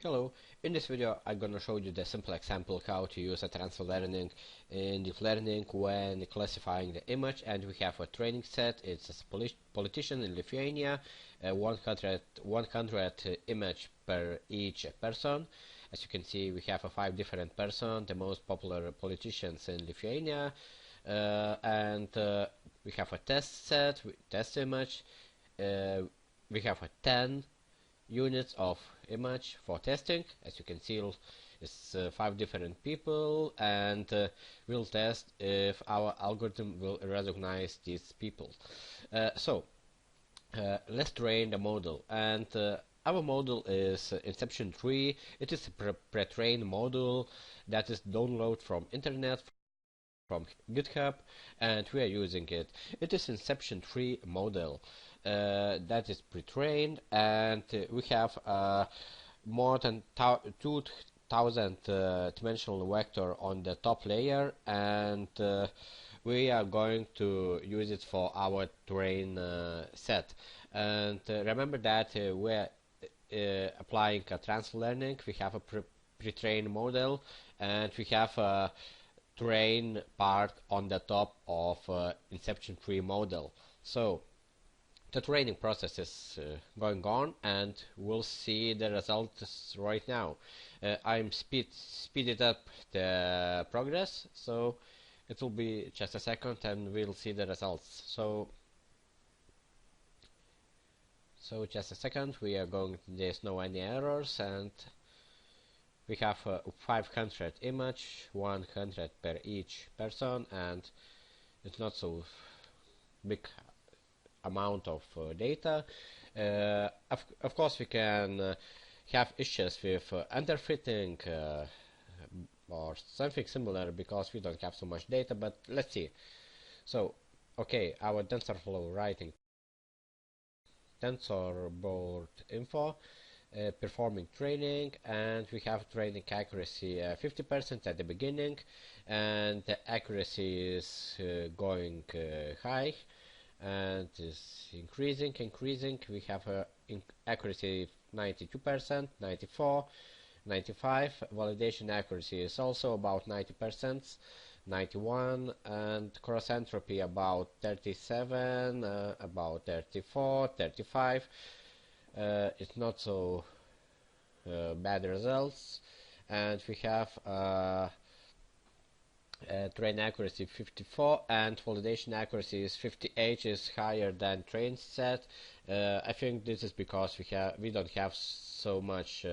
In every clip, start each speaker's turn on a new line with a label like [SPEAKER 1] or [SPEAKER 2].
[SPEAKER 1] Hello, in this video I'm gonna show you the simple example how to use a transfer learning in deep learning when classifying the image, and we have a training set. It's a politician in Lithuania, 100 image per each person. As you can see, we have 5 different persons, the most popular politicians in Lithuania, and we have a test set, test image. We have a 10 units of image for testing. As you can see, it's 5 different people, and we'll test if our algorithm will recognize these people. Let's train the model, and our model is Inception 3. It is a pre-trained model that is downloaded from internet, from GitHub, and we are using it. It is Inception 3 model that is pre-trained, and we have more than 2000 dimensional vector on the top layer, and we are going to use it for our train set. And remember that we're applying a transfer learning. We have a pre-trained model, and we have a train part on the top of Inception 3 model. So the training process is going on, and we'll see the results right now. I'm speeded up the progress, so it will be just a second and we'll see the results. So just a second, we are going, there's no any errors, and we have 500 image, 100 per each person, and it's not so big amount of data. Of course, we can have issues with underfitting or something similar because we don't have so much data, but let's see. So, okay, our TensorFlow writing tensor board info, performing training, and we have training accuracy 50% at the beginning, and the accuracy is going high and is increasing. We have accuracy 92%, 94, 95. Validation accuracy is also about 90%, 91, and cross entropy about 37, about 34, 35. It's not so bad results, and we have train accuracy 54, and validation accuracy is 58, is higher than train set. I think this is because we don't have so much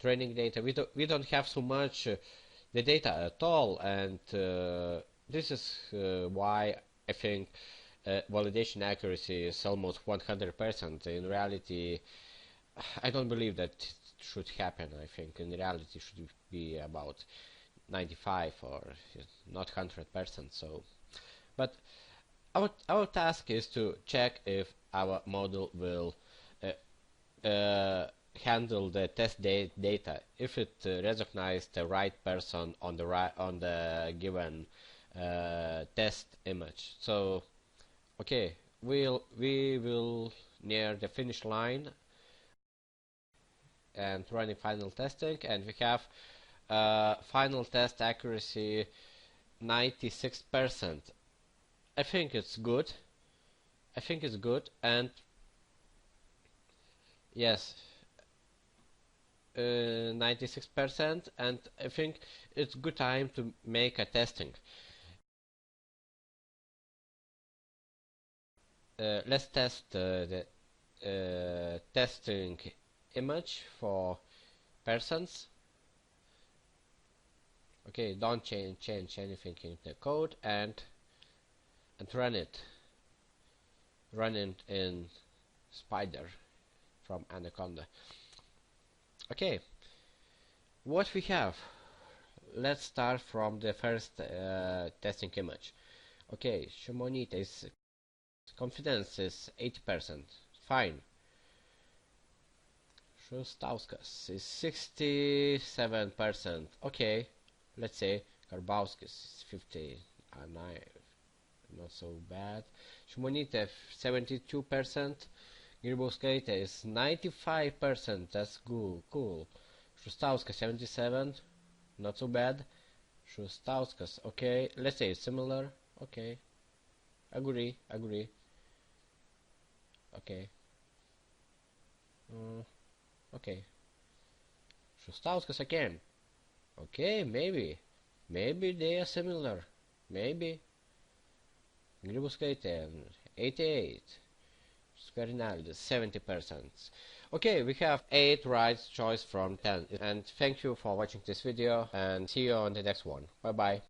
[SPEAKER 1] training data. We don't have so much the data at all, and this is why I think validation accuracy is almost 100%. In reality, I don't believe that it should happen. I think in reality it should be about 95 or not 100%. So, but our task is to check if our model will handle the test data, if it recognizes the right person on the given test image. So, okay, we will near the finish line and running final testing, and we have final test accuracy 96%. I think it's good. And yes, 96%, and I think it's good time to make a testing. Let's test the testing image for persons. Okay, don't change anything in the code, and run it. Run it in Spider from Anaconda. Okay, what we have? Let's start from the first testing image. Okay, Simonyte's confidence is 80%. Fine. Sustauskas is 67%. Okay. Let's say Karbauskis is 59, not so bad. Simonyte 72%. Grybauskaite is 95%. That's cool. Sustauskas 77, not so bad. Sustauskas, okay, let's say it's similar. Okay, agree. Okay. Okay. Sustauskas again. Okay, maybe they are similar. Maybe. Grybauskaite 88. Skvernelis 70%. Okay, we have 8 right choice from 10. And thank you for watching this video and see you on the next one. Bye bye.